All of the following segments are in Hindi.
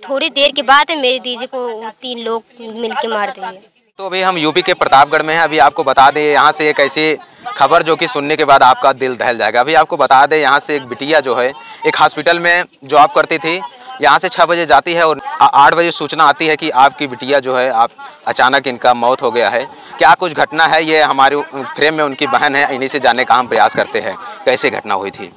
थोड़ी देर के बाद मेरी दीदी को 3 लोग मिलके मार दिए। तो अभी हम यूपी के प्रतापगढ़ में हैं। अभी आपको बता दें यहाँ से एक ऐसी खबर जो कि सुनने के बाद आपका दिल दहल जाएगा। अभी आपको बता दें यहाँ से एक बिटिया जो है एक हॉस्पिटल में जॉब करती थी, यहाँ से 6 बजे जाती है और 8 बजे सूचना आती है कि आपकी बिटिया जो है अचानक इनका मौत हो गया है। क्या कुछ घटना है, ये हमारे फ्रेम में उनकी बहन है, इन्हीं से जानने का हम प्रयास करते हैं कैसे घटना हुई थी।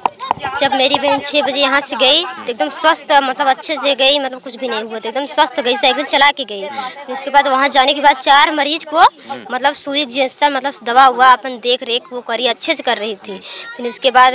जब मेरी बहन 6 बजे यहाँ से गई तो एकदम स्वस्थ, मतलब अच्छे से गई, मतलब कुछ भी नहीं हुआ था, एकदम स्वस्थ गई, साइकिल चला के गई। फिर उसके बाद वहाँ जाने के बाद 4 मरीज को मतलब सुई इंजेक्शन, मतलब दवा हुआ अपन देख रेख वो करी, अच्छे से कर रही थी। फिर उसके बाद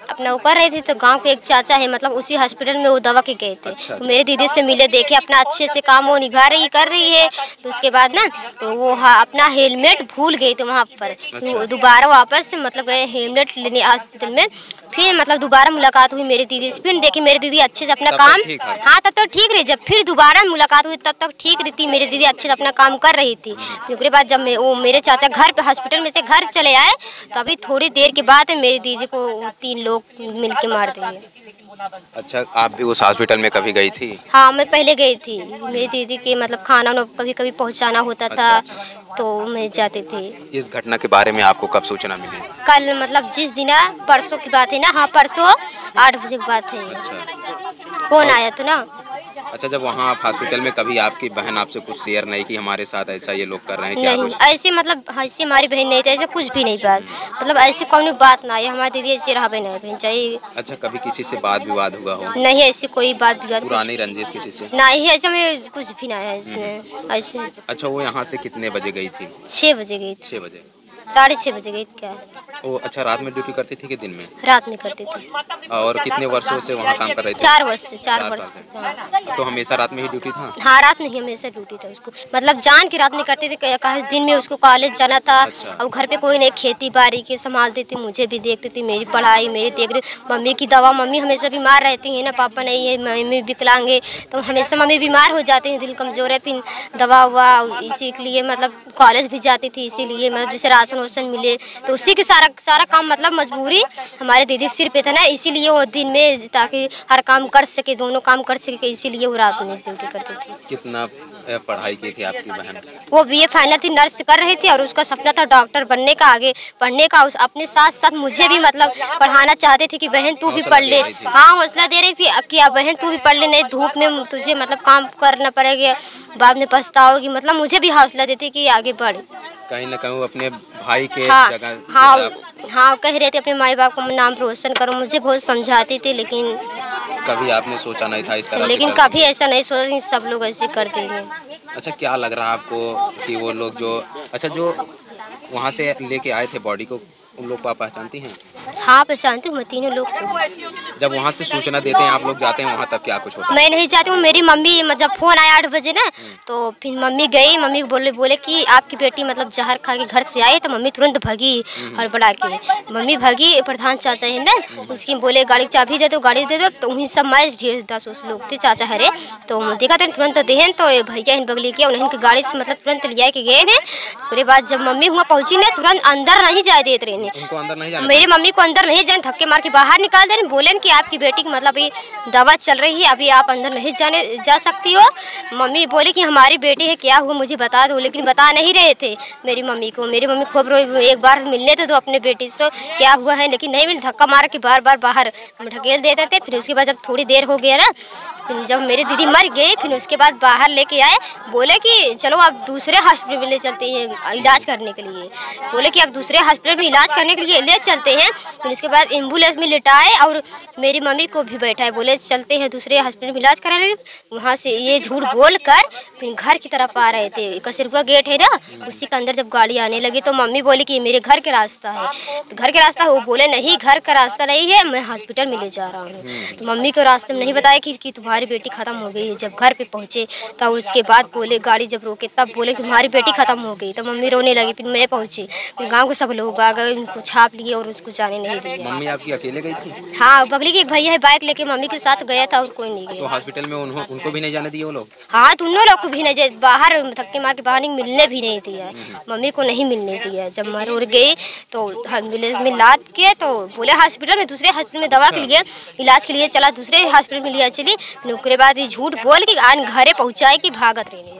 अपना वो कर रही थी तो गांव के एक चाचा है, मतलब उसी हॉस्पिटल में वो दवा के गए थे। अच्छा। तो मेरे दीदी से मिले, देखे अपना अच्छे से काम वो निभा रही कर रही है। तो उसके बाद ना तो वो अपना हेलमेट भूल गई थी वहाँ पर। तो दोबारा वापस मतलब गए हेलमेट लेने हॉस्पिटल में। फिर मतलब दोबारा मुलाकात हुई मेरी दीदी से, फिर देखी मेरी दीदी अच्छे से अपना काम, हाँ तब तक ठीक रही। जब फिर दोबारा मुलाकात हुई तब तक ठीक रही थी मेरी दीदी, अच्छे से अपना काम कर रही थी। फिर उसके बाद जब वो मेरे चाचा घर पे हॉस्पिटल में से घर चले आए तो अभी थोड़ी देर के बाद मेरी दीदी को 3 लोग मिलके मार दिए। अच्छा, आप भी उस हॉस्पिटल में कभी गई थी? हाँ, मैं पहले गई थी। मेरी दीदी के मतलब खाना कभी कभी पहुँचाना होता था। अच्छा। तो मैं जाती थी। इस घटना के बारे में आपको कब सूचना मिली? कल, मतलब जिस दिन परसों की बात है ना, हाँ परसों 8 बजे की बात है। अच्छा। फोन आया था ना। अच्छा, जब वहाँ आप हॉस्पिटल में कभी आपकी बहन आपसे कुछ शेयर नहीं कि हमारे साथ ऐसा ये लोग कर रहे हैं? क्या नहीं, कुछ ऐसे मतलब ऐसी हमारी बहन नहीं थी, ऐसे कुछ भी नहीं बात, मतलब ऐसी कोई बात ना है। हमारी दीदी ऐसी रहा नहीं बहन चाहिए। अच्छा, कभी किसी से बात विवाद हुआ हो? नहीं, ऐसी कोई बात विवाद, पुरानी रंजिश किसी से नहीं, ऐसे में कुछ भी ना है इसमें ऐसे। अच्छा, वो यहाँ से कितने बजे गई थी? 6 बजे गई थी। 6 बजे, 6:30 बजे गई थी। क्या वो अच्छा रात में ड्यूटी करती थी कि दिन में? रात में करती थी। और कितने वर्षों से वहाँ काम कर रही थी? 4 वर्ष से। 4 वर्ष से। हाँ। तो हमेशा रात में ही ड्यूटी था? हाँ, रात में ही हमेशा ड्यूटी था उसको, मतलब जान की रात में करते थे। कहा दिन में उसको कॉलेज जाना था। अच्छा। और घर पे कोई नहीं, खेती बाड़ी के संभालती थी, मुझे भी देखती थी, मेरी पढ़ाई मेरी देख रही। मम्मी की दवा, मम्मी हमेशा बीमार रहती है ना, पापा नहीं है, मम्मी विकलांग है तो हमेशा मम्मी बीमार हो जाती है, दिल कमज़ोर है, फिर दवा हुआ इसी के लिए मतलब कॉलेज भी जाती थी। इसीलिए मतलब जैसे राशन वाशन मिले तो उसी के सारा काम, मतलब मजबूरी हमारे दीदी सिर पे था ना, इसीलिए वो दिन में ताकि हर काम कर सके, दोनों काम कर सके, इसीलिए वो रात में ड्यूटी करती थी। कितना पढ़ाई की थी आपकी बहन? वो BA फाइनल थी, नर्स कर रही थी और उसका सपना था डॉक्टर बनने का, आगे पढ़ने का। उस अपने साथ साथ मुझे भी मतलब पढ़ाना चाहते थे कि बहन तू भी पढ़ ले। हाँ, हौसला दे रही थी कि बहन तू भी पढ़ ले, नहीं धूप में तुझे मतलब काम करना पड़ेगा, बाद में पछताओगी। मतलब मुझे भी हौसला देती कि आगे बढ़। कहीं ना कहीं अपने भाई के जगह हाँ कह रहे थे अपने माँ बाप का नाम रोशन करो। मुझे बहुत समझाती थी, लेकिन कभी आपने सोचा नहीं था इस तरह? लेकिन कभी ऐसा नहीं सोचा कि सब लोग ऐसे कर देंगे। अच्छा, क्या लग रहा है आपको कि वो लोग जो जो वहाँ से लेके आए थे बॉडी को, उन लोग को आप पहचानती हैं? हाँ, पहचानती हूँ मैं तीनों लोग को। जब वहाँ से सूचना देते हैं आप लोग जाते हैं वहाँ, तब क्या कुछ होता है? मैं नहीं जाती हूँ। मेरी मम्मी जब फोन आया 8 बजे ना, तो फिर मम्मी गई। मम्मी बोले कि आपकी बेटी मतलब जहर खा के घर से आई। तो मम्मी तुरंत भागी हड़बड़ा के। मम्मी भागी, प्रधान चाचा है ना, उसकी बोले गाड़ी चाबी दे दो, गाड़ी दे दो। तो वहीं सब मैं 10 लोग थे, चाचा हरे। तो देखा था तुरंत देहन, तो भैया इन बगली किया, उन्हें गाड़ी से मतलब तुरंत लिया के गए हैं। उसके बाद जब मम्मी हुआ पहुँची ना, तुरंत अंदर नहीं जाए देते रहे। उनको अंदर नहीं जाने? मेरी मम्मी को अंदर नहीं जाने, धक्के मार के बाहर निकाल दे रहे। बोले कि आपकी बेटी की मतलब अभी दवा चल रही है, अभी आप अंदर नहीं जा सकती हो। मम्मी बोली कि हमारी बेटी है, क्या हुआ मुझे बता दो, लेकिन बता नहीं रहे थे मेरी मम्मी को। मेरी मम्मी खूब रोई, एक बार मिलने तो दो अपने बेटी से, क्या हुआ है, लेकिन नहीं मिल, धक्का मार के बार बार बाहर हम ढकेल देते थे। फिर उसके बाद जब थोड़ी देर हो गया ना, फिर जब मेरी दीदी मर गई, फिर उसके बाद बाहर लेके आए। बोले कि चलो आप दूसरे हॉस्पिटल में ले चलते हैं इलाज करने के लिए। बोले कि आप दूसरे हॉस्पिटल में इलाज करने के लिए ले चलते हैं। फिर उसके बाद एम्बुलेंस में लिटाए और मेरी मम्मी को भी बैठाए। बोले चलते हैं दूसरे हॉस्पिटल में इलाज कराने। वहाँ से ये झूठ बोल कर फिर घर की तरफ आ रहे थे। कसरगुआ गेट है ना, उसी के अंदर जब गाड़ी आने लगी तो मम्मी बोली कि मेरे घर के रास्ता है। तो घर के रास्ता, वो बोले नहीं घर का रास्ता नहीं है, मैं हॉस्पिटल में ले जा रहा हूँ। तो मम्मी को रास्ते में नहीं बताया कि तुम्हारी बेटी खत्म हो गई है। जब घर पे पहुँचे तब उसके बाद बोले, गाड़ी जब रोके तब बोले तुम्हारी बेटी खत्म हो गई। तो मम्मी रोने लगी। फिर मैं पहुँची, फिर गाँव के सब लोग आ गए, उनको छाप लिए और उसको जाने जाने नहीं दिया। मम्मी आपकी अकेले गई थी? हाँ, बगली के एक भैया है, बाइक लेके मम्मी के साथ गया था और कोई नहीं गया। तो हॉस्पिटल में उनको भी नहीं जाने दिए वो लोग? हाँ, दोनों लोग को भी नहीं, बाहर धक्के मार के बाहर नहीं, मिलने भी नहीं दिया। मम्मी को नहीं मिलने दिया। जब मर उड़ गई तो एम्बुलेंस में लाद के तो बोले हॉस्पिटल में, दूसरे हॉस्पिटल में दवा के लिए इलाज के लिए चला, दूसरे हॉस्पिटल में लिया चली। फिर उसके बाद ये झूठ बोल के आन घरे पहुँचाए कि भागत रही,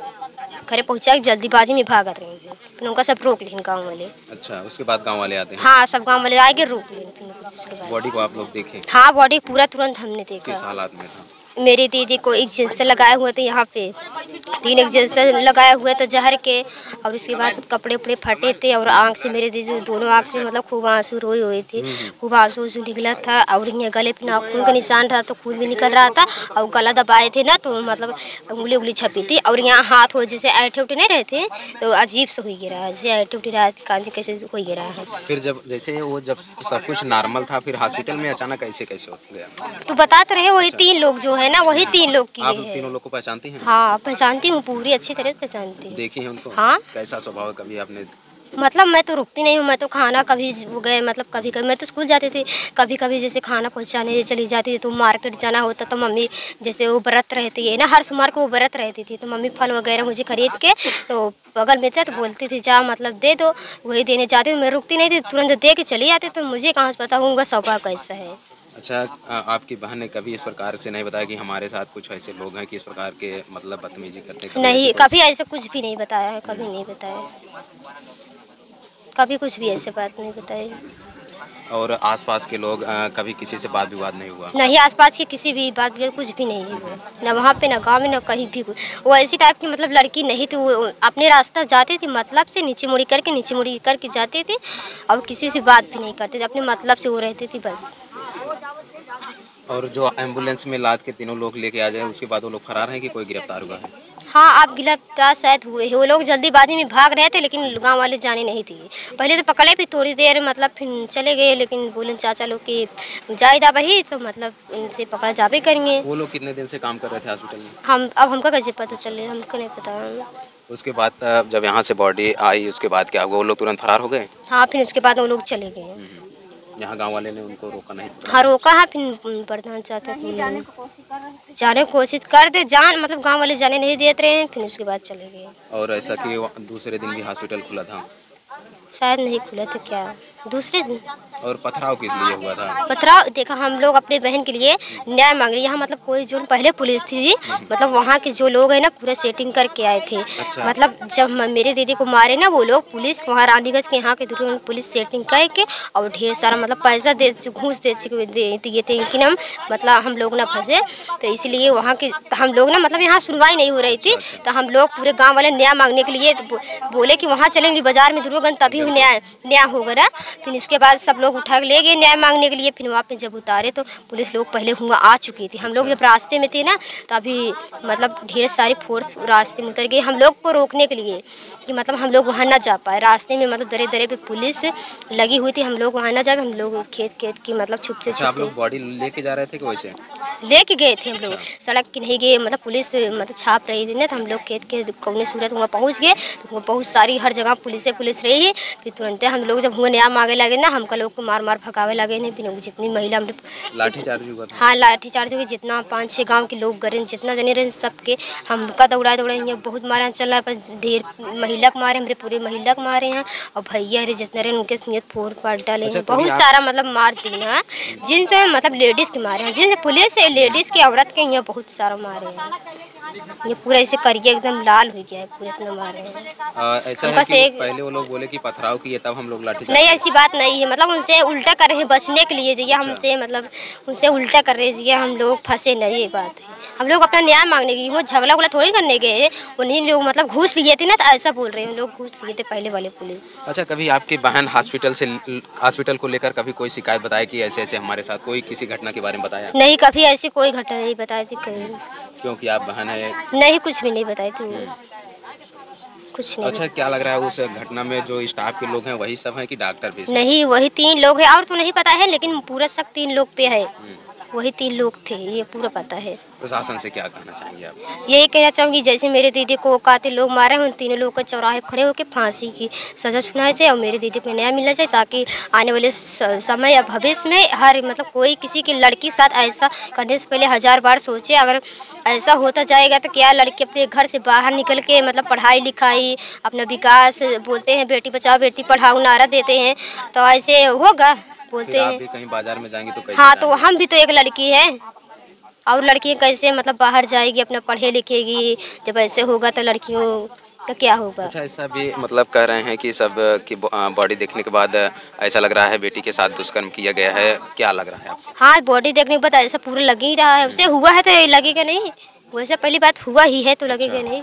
घरे पहुँचा के जल्दीबाजी में भागत रही। फिर उनका सब रोक लें गाँव वाले। अच्छा, उसके बाद गाँव वाले आते हैं? हाँ, सब गाँव वाले आए रोक लें। बॉडी को आप लोग देखे? हाँ, बॉडी पूरा तुरंत हमने देखा। किस हालात में था? मेरी दीदी को इंजेक्शन लगाए हुए थे, यहाँ पे 3 इंजेक्शन लगाए हुए थे जहर के, और उसके बाद कपड़े उपड़े फटे थे और आँख से मेरे दीदी दोनों आँख से मतलब खूब आंसू रोई हुई थी, खूब आंसू निकला था। और यहाँ गले पे नाखून का निशान था तो खून भी निकल रहा था, और गला दबाए थे ना तो मतलब उंगली उंगली छपी थी। और यहाँ हाथ हो जैसे ऐठे उठे नहीं रहे थे तो अजीब से हो गिरा है, जैसे ऐठे उठे रहा कांजी कैसे हो गिरा है। फिर जब सब कुछ नॉर्मल था, फिर हॉस्पिटल में अचानक कैसे हो गया? तो बताते रहे वही 3 लोग जो है ना, वही 3 लोग की आप है। तीनों लोग को पहचानती हैं? हाँ, पहचानती हूँ, पूरी अच्छी तरह पहचानती हूँ। देखी है उनको? हाँ। कैसा स्वभाव है? कभी आपने मतलब मैं तो रुकती नहीं हूँ, मैं तो खाना कभी गए मतलब कभी कभी मैं तो स्कूल जाती थी, कभी कभी जैसे खाना पहुँचाने चली जाती थी तो मार्केट जाना होता तो मम्मी जैसे वो व्रत रहती है ना, हर सोमवार को वो व्रत रहती थी तो मम्मी फल वगैरह मुझे खरीद के तो बगल में था तो बोलती थी जा मतलब दे दो, वही देने जाती थी। मैं रुकती नहीं थी, तुरंत दे के चली जाती तो मुझे कहाँ से पता होगा स्वभाव कैसा है। अच्छा, आपकी बहन ने कभी इस प्रकार से नहीं बताया कि हमारे साथ कुछ ऐसे लोग हैं कि इस प्रकार के मतलब बदतमीजी करते हैं? नहीं, कभी ऐसा कुछ भी नहीं बताया है, कभी नहीं बताया, कभी कुछ भी ऐसे बात नहीं बताई। और आसपास के लोग कभी किसी से बात विवाद नहीं हुआ? नहीं, आसपास की किसी भी बात भी कुछ भी नहीं हुआ, ना वहाँ पे ना गांव में ना कहीं भी। वो ऐसी टाइप की मतलब लड़की नहीं थी, वो अपने रास्ता जाती थी मतलब से, नीचे मुड़ी करके जाती थी और किसी से बात भी नहीं करती थी, अपने मतलब से वो रहती थी बस। और जो एम्बुलेंस में लाद के तीनों लोग लेके आ जाए उसके बाद वो लोग फरार हैं कि कोई गिरफ्तार हुआ है? हाँ, आप गिरफ्तार शायद हुए हैं, वो लोग जल्दीबाजी में भाग रहे थे लेकिन गांव वाले जाने नहीं दिए। पहले तो पकड़े फिर थोड़ी देर मतलब फिर चले गए, लेकिन बोले चाचा लोग कि जायदा वही तो मतलब उनसे पकड़ा जावे करेंगे। वो लोग कितने दिन से काम कर रहे थे हॉस्पिटल में? हमको कैसे पता चले, हमको नहीं पता। उसके बाद जब यहाँ से बॉडी आई उसके बाद क्या हुआ? वो लोग तुरंत फरार हो गए? हाँ, फिर उसके बाद वो लोग चले गए। यहाँ गांव वाले ने उनको रोका नहीं? हाँ, रोका है, फिर प्रधान चाहते जाने की कोशिश कर दे, जान मतलब गांव वाले जाने नहीं देते रहे हैं, फिर उसके बाद चले गए। और ऐसा कि दूसरे दिन भी हॉस्पिटल खुला था? शायद नहीं खुला था क्या, दूसरे दिन। और पथराव किस लिए हुआ था? पथराव देखा, हम लोग अपने बहन के लिए न्याय मांग रहे। यहाँ मतलब कोई जो पहले पुलिस थी मतलब वहाँ के जो लोग हैं ना पूरा सेटिंग करके आए थे। अच्छा। मतलब जब मेरे दीदी को मारे ना वो लोग पुलिस वहाँ रानीगंज के यहाँ के दूर पुलिस सेटिंग करके और ढेर सारा मतलब पैसा दे घूस दे दिए थे कि हम मतलब हम लोग ना फंसे, तो इसलिए वहाँ के हम लोग ना मतलब यहाँ सुनवाई नहीं हो रही थी तो हम लोग पूरे गाँव वाले न्याय मांगने के लिए बोले कि वहाँ चलेंगे बाजार में दुर्गंज तभी न्याय होगा ना। फिर उसके बाद सब लोग उठा के ले गए न्याय मांगने के लिए। फिर वहाँ पे जब उतारे तो पुलिस लोग पहले हुआ आ चुकी थी, हम लोग जब रास्ते में थे ना तो अभी मतलब ढेर सारी फोर्स रास्ते में उतर गई हम लोग को रोकने के लिए कि मतलब हम लोग वहाँ ना जा पाए। रास्ते में मतलब दरे दरे पे पुलिस लगी हुई थी, हम लोग वहाँ ना जाए, हम लोग खेत की मतलब छुप से आप लोग बॉडी लेके जा रहे थे कि वैसे लेके गए थे? हम लोग सड़क की नहीं गए, मतलब पुलिस मतलब छाप रही थी ना तो हम लोग खेत के कौने सूरत वहाँ पहुँच गए तो बहुत सारी हर जगह पुलिस रही। फिर तुरंत हम लोग जब हुए न्याय मांगे लगे ना हमका लोग को मार भगावे लगे नहीं। फिर जितनी महिला लाठीचार्ज हुआ था? हाँ, लाठीचार्ज हुई, जितना 5-6 गाँव के लोग गए जितना जने रहे सबके हमका दौड़ा यहाँ बहुत मारे चल रहा है, पर ढेर महिला को मारे, हमारे पूरे महिला को मारे हैं और भैया रहे जितने रहे उनके फोड़ फाड़ डाले हैं। बहुत सारा मतलब मार दी है, जिनसे मतलब लेडीज़ के मारे हैं, जिनसे पुलिस है लेडीज़ के औरत के यहाँ बहुत सारा मारे हैं। ये पूरा ऐसे करिए एकदम लाल हो गया है, पूरे इतना मारे हैं। ऐसा है कि पहले वो लोग बोले कि पथराव किए तब हम लोग लाठी नहीं, ऐसी बात नहीं है, मतलब उनसे उल्टा कर रहे हैं बचने के लिए जगह हमसे मतलब उनसे उल्टा कर रहे हैं हम लोग फंसे नहीं। ये बात है, हम लोग अपना न्याय मांगने की, वो झगड़ा उगड़ा थोड़ी करने गए, उन्हीं लोग मतलब घूस लिए थे ना तो ऐसा बोल रहे हैं, लोग घूस लिए थे पहले वाले पुलिस। अच्छा, कभी आपकी बहन हॉस्पिटल को लेकर कभी कोई शिकायत बताया कि ऐसे ऐसे हमारे साथ कोई किसी घटना के बारे में बताया? नहीं, कभी ऐसी कोई घटना नहीं बताई थी कहीं। क्योंकि आप बहन है? नहीं, कुछ भी नहीं बताई थी, कुछ नहीं। अच्छा, क्या लग रहा है उस घटना में जो स्टाफ के लोग हैं वही सब हैं कि डॉक्टर भी? नहीं, वही 3 लोग हैं और तो नहीं पता है, लेकिन पूरा शक 3 लोग पे है, वही 3 लोग थे ये पूरा पता है। प्रशासन से क्या कहना चाहेंगे आप? यही कहना चाहूँगी, जैसे मेरे दीदी को कातिल लोग मारे हैं, उन तीनों लोग को चौराहे खड़े होकर फांसी की सज़ा सुनाए से और मेरे दीदी को न्याय मिलना चाहिए, ताकि आने वाले समय या भविष्य में हर मतलब कोई किसी की लड़की के साथ ऐसा करने से पहले 1000 बार सोचे। अगर ऐसा होता जाएगा तो क्या लड़की अपने घर से बाहर निकल के मतलब पढ़ाई लिखाई अपना विकास, बोलते हैं बेटी बचाओ बेटी पढ़ाओ नारा देते हैं, तो ऐसे होगा बोलते हैं। आप भी कहीं बाजार में जाएंगे तो कैसे हाँ, जाएंगे? तो हम भी तो एक लड़की है और लड़की कैसे मतलब बाहर जाएगी, अपना पढ़े लिखेगी। जब ऐसे होगा तो लड़कियों का क्या होगा। अच्छा, ऐसा भी मतलब कह रहे हैं कि सब की बॉडी देखने के बाद ऐसा लग रहा है बेटी के साथ दुष्कर्म किया गया है, क्या लग रहा है आपको? हाँ, बॉडी देखने के बाद ऐसा पूरा लग ही रहा है, उससे हुआ है तो लगेगा नहीं, वैसे पहली बात हुआ ही है तो लगेगा नहीं।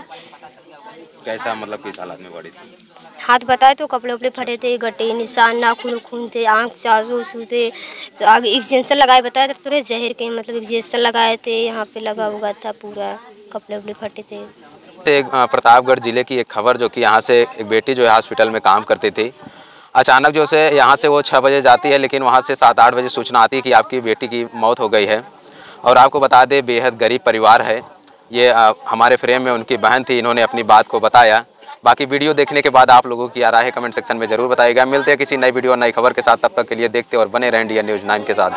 कैसा मतलब किस हालत में बॉडी थी? हाथ बताए तो कपड़े उपड़े फटे थे, गड्ढे निशान, नाखून खून थे, आँख से आंसू उसूँ थे, आगे इंजेक्शन लगाए बताए तो थोड़े जहर के मतलब इंजेक्शन लगाए थे, यहाँ पे लगा हुआ था पूरा, कपड़े उपड़े फटे थे। एक प्रतापगढ़ जिले की एक खबर जो कि यहाँ से एक बेटी जो है हॉस्पिटल में काम करती थी, अचानक जो से यहाँ से वो 6 बजे जाती है, लेकिन वहाँ से 7-8 बजे सूचना आती है कि आपकी बेटी की मौत हो गई है। और आपको बता दें बेहद गरीब परिवार है ये। हमारे फ्रेम में उनकी बहन थी, इन्होंने अपनी बात को बताया। बाकी वीडियो देखने के बाद आप लोगों की राय है कमेंट सेक्शन में ज़रूर बताइएगा। मिलते हैं किसी नई वीडियो नई खबर के साथ, तब तक के लिए देखते और बने रहें इंडिया न्यूज़ 9 के साथ।